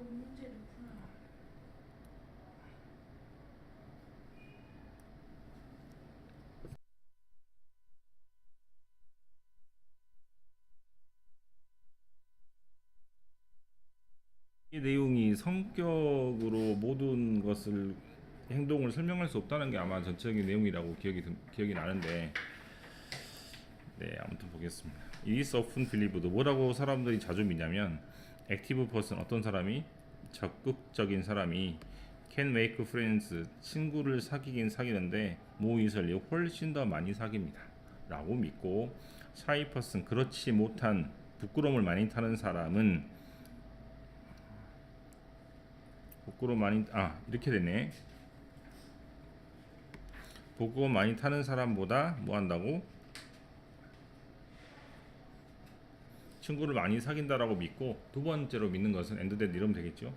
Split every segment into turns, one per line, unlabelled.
문제를 풀어라.
이 내용이 성격으로 모든 것을 행동을 설명할 수 없다는 게 아마 전체적인 내용이라고 기억이 나는데, 네, 아무튼 보겠습니다. It is often believed, 뭐라고 사람들이 자주 믿냐면, active person, 어떤 사람이, 적극적인 사람이 can make friends, 친구를 사귀긴 사귀는데 more easily, 훨씬 더 많이 사깁니다 라고 믿고, shy person, 그렇지 못한, 부끄러움을 많이 타는 사람은, 부끄러움 많이, 이렇게 되네. 부끄러움 많이 타는 사람보다 뭐 한다고? 친구를 많이 사귄다라고 믿고, 두 번째로 믿는 것은 end that, 이러면 되겠죠.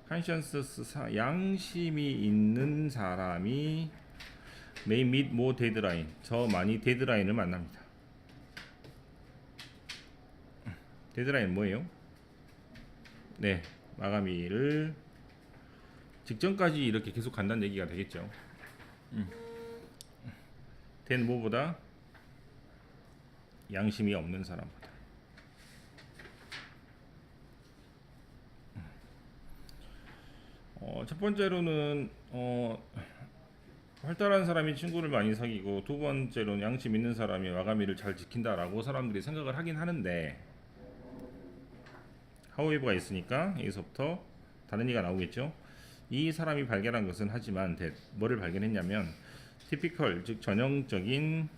conscientious, 양심이 있는 사람이 may meet more deadline, 저 많이 데드라인을 만납니다. 데드라인 뭐예요? 네, 마감일을 직전까지 이렇게 계속 간다는 얘기가 되겠죠. 된 뭐보다? 양심이 없는 사람보다. 첫 번째로는 활달한 사람이 친구를 많이 사귀고, 두 번째로는 양심 있는 사람이 마감일을 잘 지킨다라고 사람들이 생각을 하긴 하는데, however가 있으니까 여기서부터 다른 얘기가 나오겠죠. 이 사람이 발견한 것은, 하지만 뭐를 발견했냐면 typical, 즉 전형적인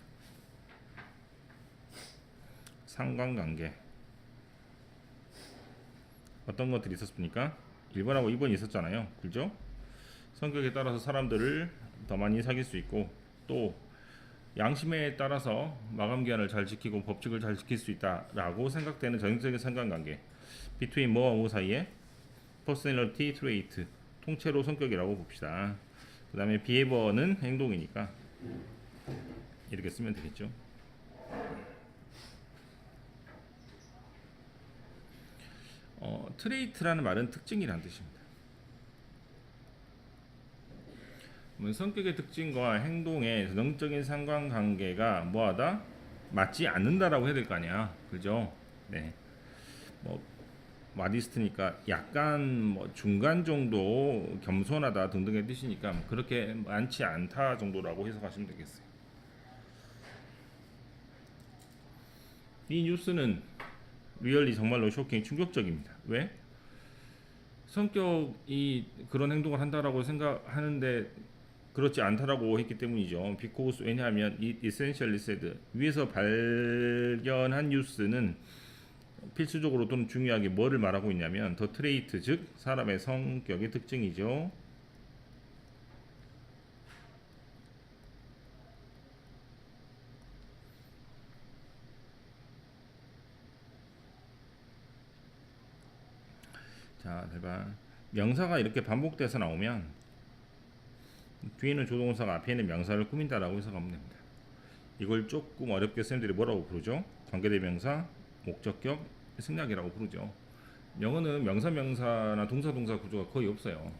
상관관계. 어떤 것들이 있었습니까? 1번하고 2번이 있었잖아요. 그죠? 성격에 따라서 사람들을 더 많이 사귈 수 있고, 또 양심에 따라서 마감 기한을 잘 지키고 법칙을 잘 지킬 수 있다라고 생각되는 전형적인 상관관계. between 뭐와 뭐 사이에? personality trait, 통째로 성격이라고 봅시다. 그 다음에 behavior는 행동이니까 이렇게 쓰면 되겠죠. 트레이트라는 말은 특징이라는 뜻입니다. 성격의 특징과 행동의 전형적인 상관관계가 뭐하다? 맞지 않는다라고 해야 될 거 아니야. 그죠? 네. 뭐 마디스트니까 약간 뭐 중간 정도, 겸손하다 등등의 뜻이니까 그렇게 많지 않다 정도라고 해석하시면 되겠어요. 이 뉴스는 리얼리 정말로 쇼킹, 충격적입니다. 왜? 성격이 그런 행동을 한다라고 생각하는데 그렇지 않다라고 했기 때문이죠. because, 왜냐하면 it essentially said, 위에서 발견한 뉴스는 필수적으로 또는 중요하게 뭐를 말하고 있냐면 더 트레이트, 즉 사람의 성격의 특징이죠. 자, 대박. 명사가 이렇게 반복돼서 나오면 뒤에는 조동사가 앞에는 명사를 꾸민다라고 해석하면 됩니다. 이걸 조금 어렵게 쌤들이 뭐라고 부르죠? 관계대명사, 목적격, 생략이라고 부르죠. 영어는 명사나 동사 구조가 거의 없어요.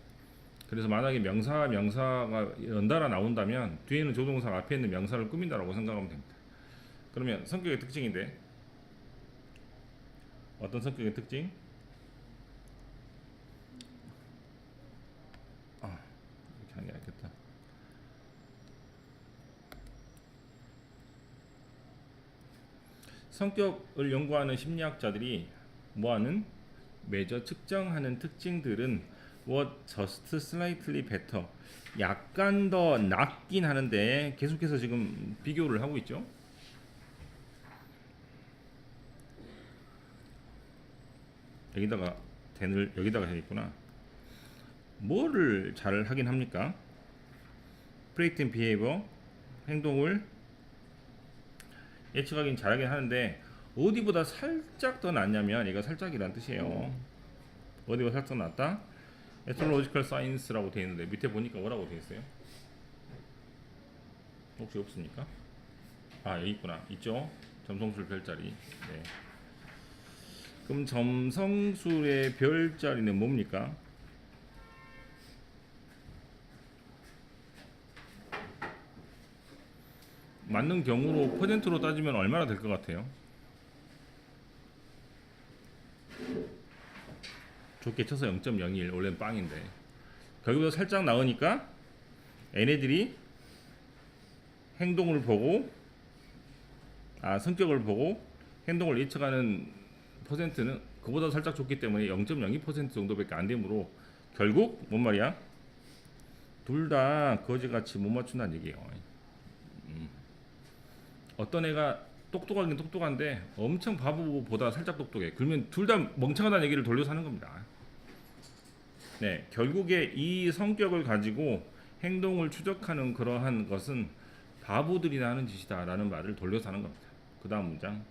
그래서 만약에 명사가 연달아 나온다면 뒤에는 조동사가 앞에 있는 명사를 꾸민다라고 생각하면 됩니다. 그러면 성격의 특징인데, 어떤 성격의 특징? 이렇게 하는 게 낫겠다. 성격을 연구하는 심리학자들이 뭐하는? 매저 측정하는 특징들은 what just slightly better, 약간 더 낫긴 하는데 계속해서 지금 비교를 하고 있죠. 여기다가 den을 여기다가 해야겠구나. 뭐를 잘 하긴 합니까? predicting behavior, 행동을 예측하긴 잘하긴 하는데 어디보다 살짝 더 낫냐면, 얘가 살짝이란 뜻이에요. 어디보다 살짝 낫다? Astrological Science라고 되어 있는데 밑에 보니까 뭐라고 되어 있어요? 혹시 없습니까? 여기 있구나. 있죠? 점성술 별자리. 네. 그럼 점성술의 별자리는 뭡니까? 맞는 경우로 퍼센트로 따지면 얼마나 될 것 같아요? 좋게 쳐서 0.01, 원래는 빵인데 거기보다 살짝 나으니까 얘네들이 행동을 보고 성격을 보고 행동을 예측하는 퍼센트는 그보다 살짝 좋기 때문에 0.02% 정도밖에 안 되므로 결국 뭔 말이야? 둘 다 거지같이 못 맞춘다는 얘기예요. 어떤 애가 똑똑하긴 똑똑한데 엄청 바보보다 살짝 똑똑해. 그러면 둘 다 멍청하다는 얘기를 돌려서 하는 겁니다. 네, 결국에 이 성격을 가지고 행동을 추적하는 그러한 것은 바보들이나 하는 짓이다라는 말을 돌려서 하는 겁니다. 그 다음 문장.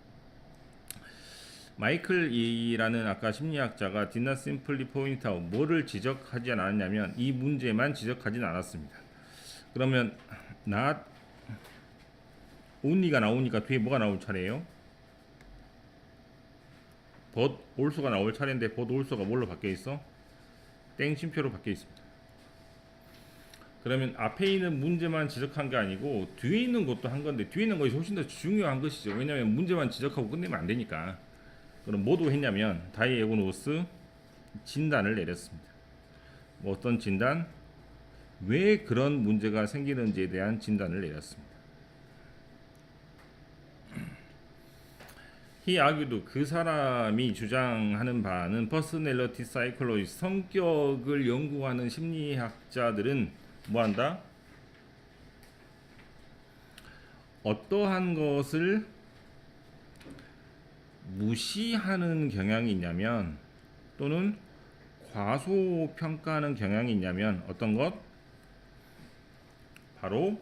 마이클 이라는 아까 심리학자가 did not simply point out 뭐를 지적하지 않았냐면 이 문제만 지적하진 않았습니다. 그러면 not only가 나오니까 뒤에 뭐가 나올 차례예요? but also가 나올 차례인데 but also가 뭘로 바뀌어 있어? 땡심표로 바뀌어 있습니다. 그러면 앞에 있는 문제만 지적한 게 아니고 뒤에 있는 것도 한 건데 뒤에 있는 것이 훨씬 더 중요한 것이죠. 왜냐하면 문제만 지적하고 끝내면 안 되니까. 그럼 뭐도 했냐면 다이애고노스 진단을 내렸습니다. 뭐 어떤 진단? 왜 그런 문제가 생기는지에 대한 진단을 내렸습니다. He argued 그 사람이 주장하는 바는 personality psychologist 성격을 연구하는 심리학자들은 뭐한다? 어떠한 것을 무시하는 경향이 있냐면 또는 과소평가하는 경향이 있냐면 어떤 것? 바로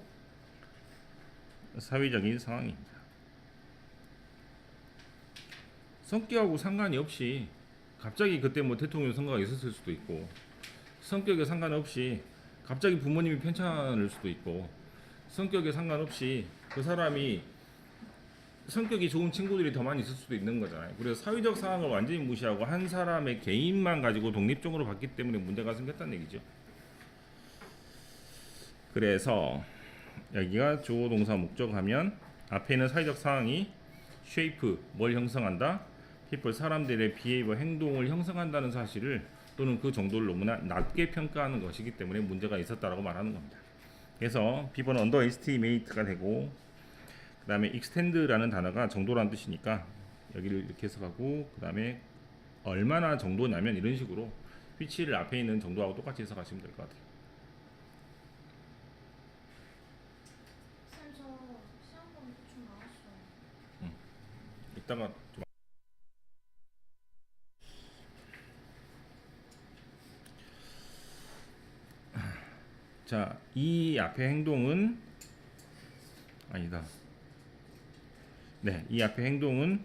사회적인 상황입니다. 성격하고 상관이 없이 갑자기 그때 뭐 대통령 선거가 있었을 수도 있고 성격에 상관없이 갑자기 부모님이 편찮을 수도 있고 성격에 상관없이 그 사람이 성격이 좋은 친구들이 더 많이 있을 수도 있는 거잖아요. 그래서 사회적 상황을 완전히 무시하고 한 사람의 개인만 가지고 독립적으로 봤기 때문에 문제가 생겼다는 얘기죠. 그래서 여기가 주어 동사 목적하면 앞에 있는 사회적 상황이 shape 뭘 형성한다? people 사람들의 behavior 행동을 형성한다는 사실을 또는 그 정도를 너무나 낮게 평가하는 것이기 때문에 문제가 있었다라고 말하는 겁니다. 그래서 B번은 underestimate가 되고 그 다음에 extend라는 단어가 정도라는 뜻이니까 여기를 이렇게 해석하고 그 다음에 얼마나 정도냐면 이런 식으로 위치를 앞에 있는 정도하고 똑같이 해석하시면 될 것 같아요.
쌤, 저 시험범위 대충 나왔어요.
이따가 좀 자, 이 앞에 행동은 아니다. 네, 이 앞에 행동은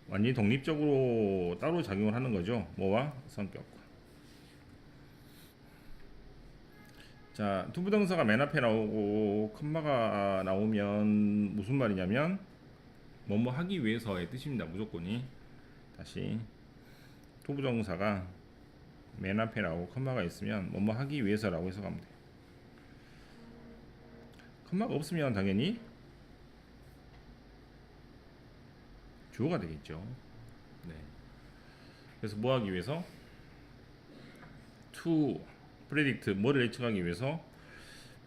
완전히 독립적으로 따로 작용을 하는 거죠. 뭐와? 성격과. 자, 투부정사가 맨 앞에 나오고 컴마가 나오면 무슨 말이냐면 뭐뭐 하기 위해서의 뜻입니다. 무조건이. 다시 투부정사가 맨 앞에 나오고 컴마가 있으면 뭐뭐 하기 위해서라고 해석하면 돼요. 컴마가 없으면 당연히 주어가 되겠죠. 네. 그래서 뭐 하기 위해서? to predict 뭐를 예측하기 위해서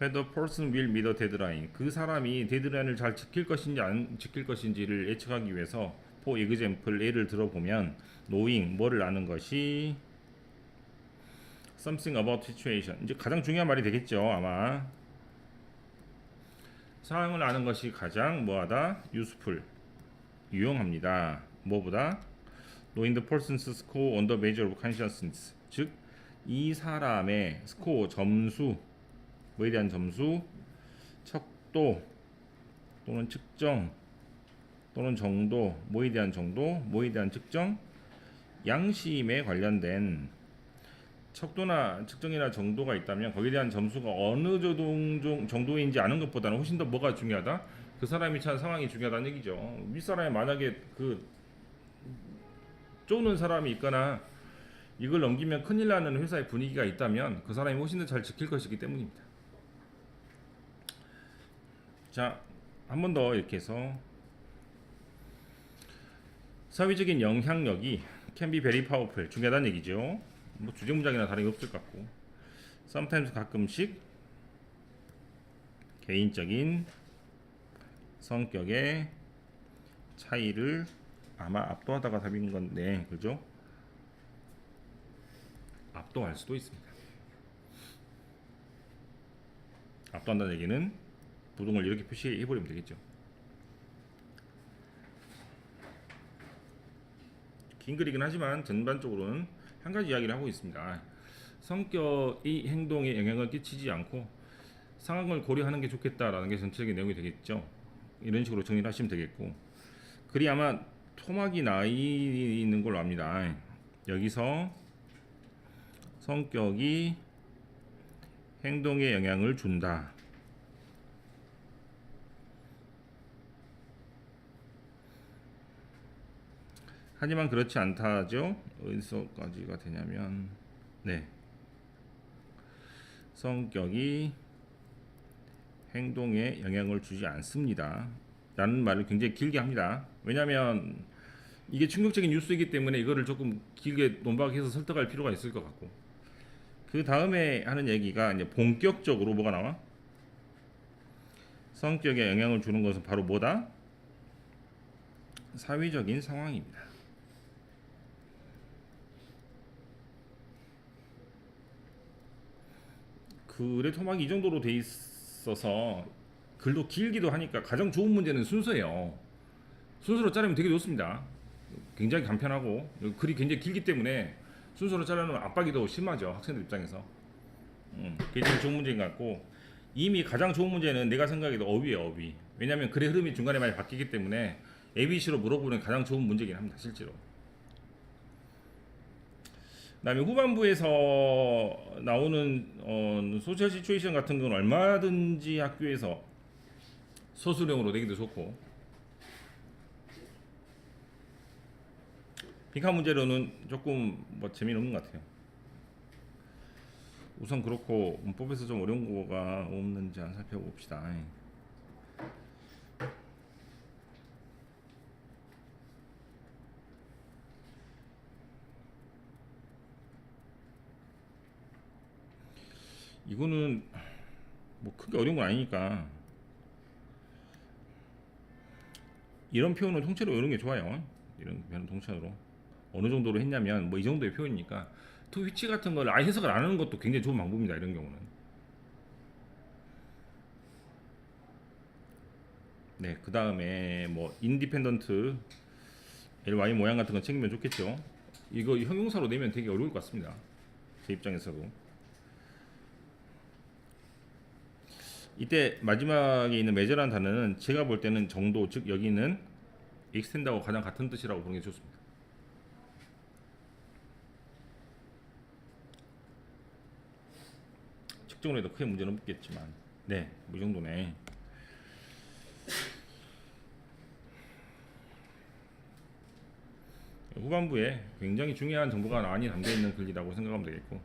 whether person will meet a deadline 그 사람이 데드라인을 잘 지킬 것인지 안 지킬 것인지를 예측하기 위해서 for example 예를 들어보면 knowing 뭐를 아는 것이 something about situation 이제 가장 중요한 말이 되겠죠. 아마 상황을 아는 것이 가장 뭐하다? useful 유용합니다. 뭐보다? knowing the person's score on the measure of consciousness 즉 이 사람의 스코어 점수 뭐에 대한 점수 척도 또는 측정 또는 정도 뭐에 대한 정도 뭐에 대한 측정 양심에 관련된 척도나 측정이나 정도가 있다면 거기에 대한 점수가 어느 정도인지 아는 것보다는 훨씬 더 뭐가 중요하다? 그 사람이 처한 상황이 중요하다는 얘기죠. 윗사람이 만약에 그 쪼는 사람이 있거나 이걸 넘기면 큰일 나는 회사의 분위기가 있다면 그 사람이 훨씬 더 잘 지킬 것이기 때문입니다. 자, 한 번 더 이렇게 해서 사회적인 영향력이 can be very powerful, 중요하다는 얘기죠. 뭐 주제문장이나 다름이 없을 것 같고, sometimes 가끔씩 개인적인 성격의 차이를 아마 압도하다가 답인 건데, 그죠? 압도할 수도 있습니다. 압도한다는 얘기는 부동을 이렇게 표시해버리면 되겠죠. 긴 글이긴 하지만 전반적으로는 한 가지 이야기를 하고 있습니다. 성격이 행동에 영향을 끼치지 않고 상황을 고려하는 게 좋겠다라는 게 전체적인 내용이 되겠죠. 이런 식으로 정리를 하시면 되겠고, 글이 아마 토막이 나 있는 걸로 압니다. 여기서 성격이 행동에 영향을 준다. 하지만 그렇지 않다죠. 어디서까지가 되냐면, 네, 성격이 행동에 영향을 주지 않습니다 라는 말을 굉장히 길게 합니다. 왜냐하면 이게 충격적인 뉴스이기 때문에 이거를 조금 길게 논박해서 설득할 필요가 있을 것 같고, 그 다음에 하는 얘기가 이제 본격적으로 뭐가 나와? 성격에 영향을 주는 것은 바로 뭐다? 사회적인 상황입니다. 글의 토막이 이 정도로 돼 있어서 글도 길기도 하니까 가장 좋은 문제는 순서예요. 순서로 자르면 되게 좋습니다. 굉장히 간편하고 글이 굉장히 길기 때문에 순서로 자르면 압박이 더 심하죠, 학생들 입장에서. 그게 제일 좋은 문제인 것 같고, 이미 가장 좋은 문제는 내가 생각해도 어휘예요, 어휘. 왜냐하면 글의 흐름이 중간에 많이 바뀌기 때문에 ABC로 물어보는 가장 좋은 문제긴 합니다, 실제로. 그다음에 후반부에서 나오는 소셜 시츄에이션 같은 건 얼마든지 학교에서 소수령으로 내기도 좋고, 빈칸 문제로는 조금 뭐 재미는 없는 것 같아요. 우선 그렇고 문법에서 좀 어려운 거가 없는지 한번 살펴봅시다. 이거는 뭐 크게 어려운 건 아니니까 이런 표현은 통째로 외우는 게 좋아요. 이런 표현은 통째로 어느 정도로 했냐면 뭐 이 정도의 표현이니까 to which 같은 걸 아예 해석을 안 하는 것도 굉장히 좋은 방법입니다, 이런 경우는. 네, 그 다음에 뭐 independent ly 모양 같은 거 챙기면 좋겠죠. 이거 형용사로 내면 되게 어려울 것 같습니다, 제 입장에서도. 이때 마지막에 있는 measure라는 단어는 제가 볼 때는 정도, 즉 여기는 extend하고 가장 같은 뜻이라고 보는 게 좋습니다. 측정으로 해도 크게 문제는 없겠지만, 네, 뭐 이 정도네. 후반부에 굉장히 중요한 정보가 많이 담겨 있는 글이라고 생각하면 되겠고,